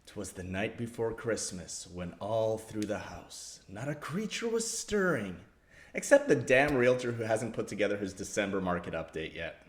'Twas the night before Christmas, when all through the house not a creature was stirring, except the damn realtor who hasn't put together his December market update yet.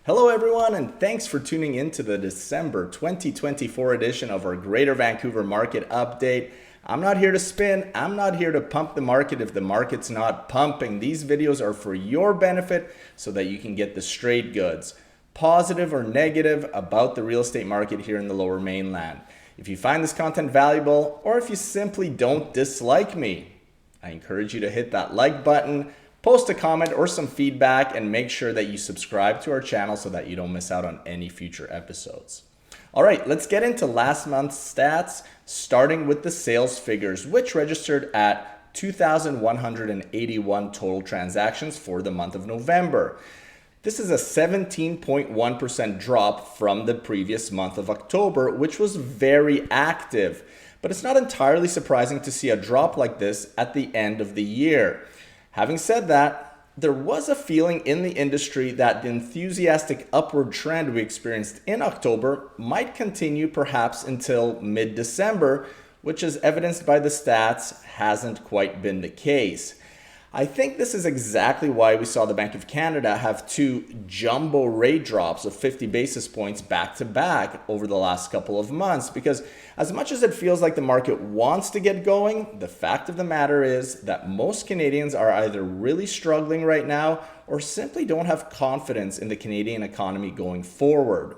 Hello everyone, and thanks for tuning in to the December 2024 edition of our Greater Vancouver Market update. I'm not here to spin, I'm not here to pump the market if the market's not pumping. These videos are for your benefit so that you can get the straight goods, positive or negative, about the real estate market here in the Lower Mainland. If you find this content valuable, or if you simply don't dislike me, I encourage you to hit that like button, post a comment or some feedback, and make sure that you subscribe to our channel so that you don't miss out on any future episodes. All right, let's get into last month's stats, starting with the sales figures, which registered at 2,181 total transactions for the month of November. This is a 17.1% drop from the previous month of October, which was very active. But it's not entirely surprising to see a drop like this at the end of the year. Having said that, there was a feeling in the industry that the enthusiastic upward trend we experienced in October might continue perhaps until mid-December, which, as evidenced by the stats, hasn't quite been the case. I think this is exactly why we saw the Bank of Canada have two jumbo rate drops of 50 basis points back to back over the last couple of months, because as much as it feels like the market wants to get going, the fact of the matter is that most Canadians are either really struggling right now or simply don't have confidence in the Canadian economy going forward.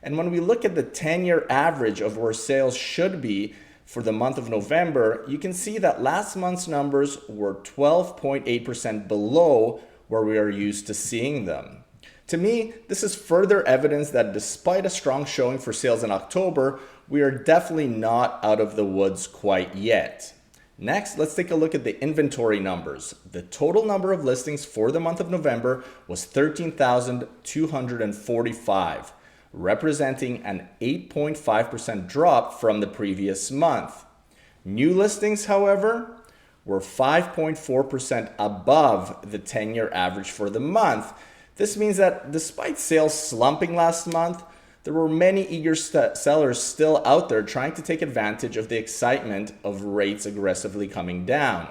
And when we look at the 10-year average of where sales should be for the month of November, you can see that last month's numbers were 12.8% below where we are used to seeing them. To me, this is further evidence that despite a strong showing for sales in October, we are definitely not out of the woods quite yet. Next, let's take a look at the inventory numbers. The total number of listings for the month of November was 13,245. representing an 8.5% drop from the previous month. New listings, however, were 5.4% above the 10-year average for the month. This means that despite sales slumping last month, there were many eager sellers still out there trying to take advantage of the excitement of rates aggressively coming down.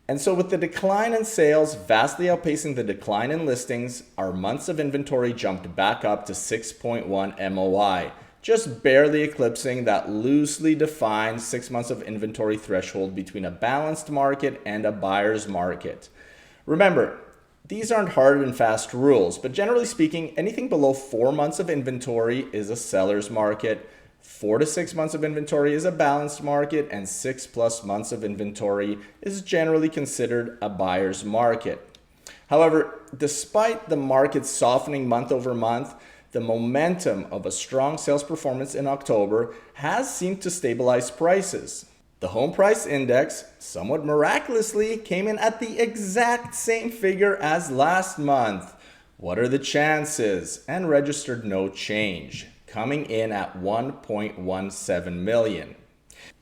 And so with the decline in sales vastly outpacing the decline in listings, our months of inventory jumped back up to 6.1 MOI, just barely eclipsing that loosely defined 6 months of inventory threshold between a balanced market and a buyer's market. Remember, these aren't hard and fast rules, but generally speaking, anything below 4 months of inventory is a seller's market. 4 to 6 months of inventory is a balanced market, and 6+ months of inventory is generally considered a buyer's market. However, despite the market softening month over month, the momentum of a strong sales performance in October has seemed to stabilize prices. The home price index, somewhat miraculously, came in at the exact same figure as last month. What are the chances? And registered no change, coming in at 1.17 million.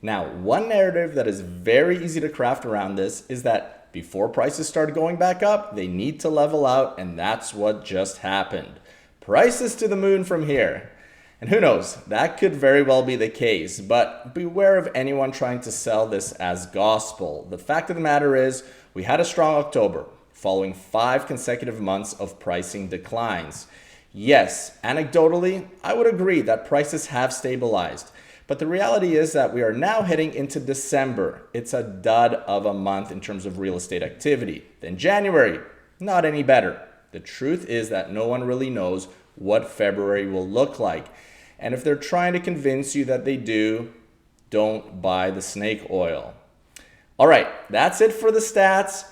Now, one narrative that is very easy to craft around this is that before prices start going back up, they need to level out, and that's what just happened. Prices to the moon from here. And who knows, that could very well be the case, but beware of anyone trying to sell this as gospel. The fact of the matter is, we had a strong October, following 5 consecutive months of pricing declines. Yes, anecdotally, I would agree that prices have stabilized, but the reality is that we are now heading into December. It's a dud of a month in terms of real estate activity. Then January, not any better. The truth is that no one really knows what February will look like. And if they're trying to convince you that they do, don't buy the snake oil. All right, that's it for the stats.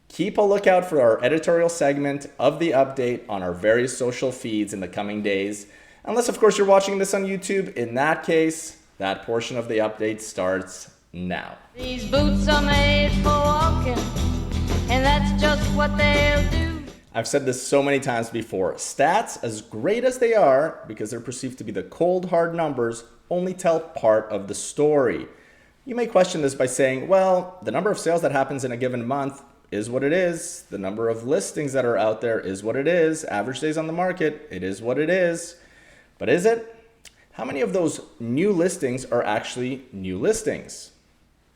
Keep a lookout for our editorial segment of the update on our various social feeds in the coming days. Unless, of course, you're watching this on YouTube. In that case, that portion of the update starts now. These boots are made for walking, and that's just what they'll do. I've said this so many times before. Stats, as great as they are, because they're perceived to be the cold, hard numbers, only tell part of the story. You may question this by saying, well, the number of sales that happens in a given month is what it is. The number of listings that are out there is what it is. Average days on the market, it is what it is. But is it? How many of those new listings are actually new listings?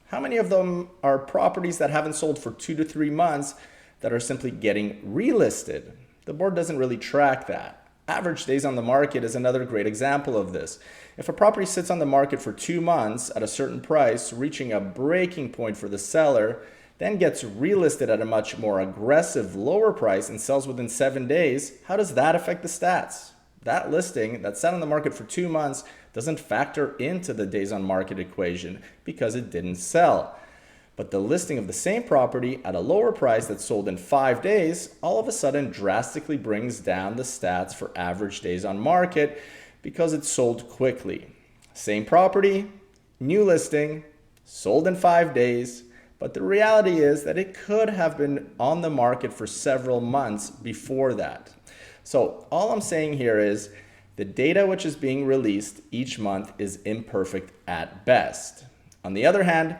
How many of them are properties that haven't sold for 2 to 3 months that are simply getting relisted? The board doesn't really track that. Average days on the market is another great example of this. If a property sits on the market for 2 months at a certain price, reaching a breaking point for the seller, then gets relisted at a much more aggressive, lower price and sells within 7 days, how does that affect the stats? That listing that sat on the market for 2 months doesn't factor into the days on market equation because it didn't sell. But the listing of the same property at a lower price that sold in 5 days all of a sudden drastically brings down the stats for average days on market because it sold quickly. Same property, new listing, sold in 5 days, but the reality is that it could have been on the market for several months before that. So all I'm saying here is the data which is being released each month is imperfect at best. On the other hand,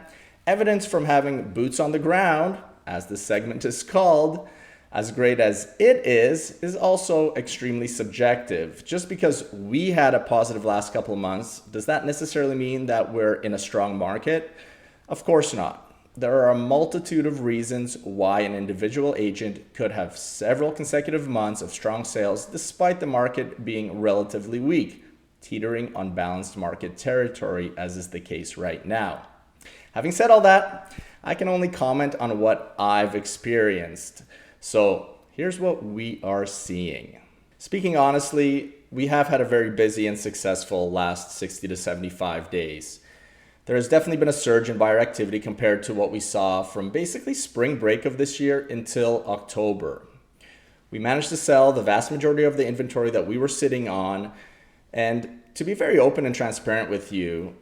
evidence from having boots on the ground, as this segment is called, as great as it is also extremely subjective. Just because we had a positive last couple of months, does that necessarily mean that we're in a strong market? Of course not. There are a multitude of reasons why an individual agent could have several consecutive months of strong sales despite the market being relatively weak, teetering on balanced market territory, as is the case right now. Having said all that, I can only comment on what I've experienced. So here's what we are seeing. Speaking honestly, we have had a very busy and successful last 60 to 75 days. There has definitely been a surge in buyer activity compared to what we saw from basically spring break of this year until October. We managed to sell the vast majority of the inventory that we were sitting on. And to be very open and transparent with you,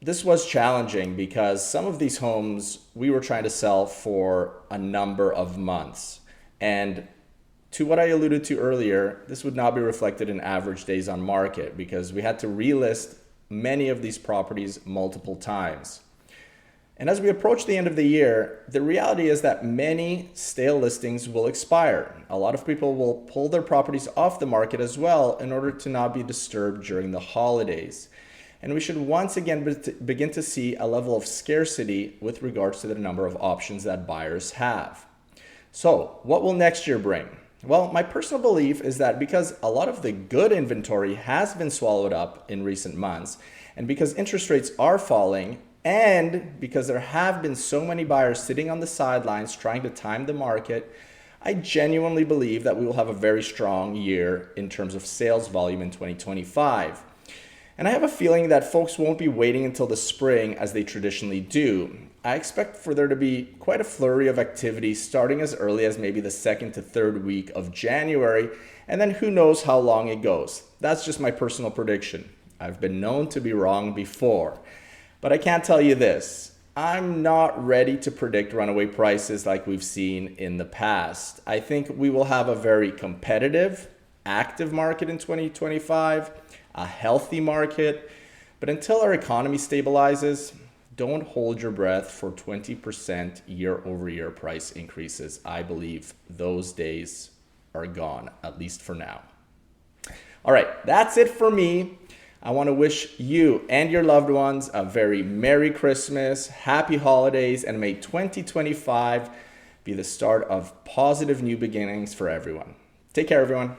this was challenging because some of these homes we were trying to sell for a number of months. And to what I alluded to earlier, this would not be reflected in average days on market because we had to relist many of these properties multiple times. And as we approach the end of the year, the reality is that many stale listings will expire. A lot of people will pull their properties off the market as well in order to not be disturbed during the holidays. And we should once again begin to see a level of scarcity with regards to the number of options that buyers have. So, what will next year bring? Well, my personal belief is that because a lot of the good inventory has been swallowed up in recent months, and because interest rates are falling, and because there have been so many buyers sitting on the sidelines trying to time the market, I genuinely believe that we will have a very strong year in terms of sales volume in 2025. And I have a feeling that folks won't be waiting until the spring as they traditionally do. I expect for there to be quite a flurry of activity starting as early as maybe the 2nd to 3rd week of January, and then who knows how long it goes. That's just my personal prediction. I've been known to be wrong before. But I can't tell you this. I'm not ready to predict runaway prices like we've seen in the past. I think we will have a very competitive, active market in 2025, a healthy market. But until our economy stabilizes, don't hold your breath for 20% year-over-year price increases. I believe those days are gone, at least for now. All right, that's it for me. I want to wish you and your loved ones a very Merry Christmas, Happy Holidays, and may 2025 be the start of positive new beginnings for everyone. Take care, everyone.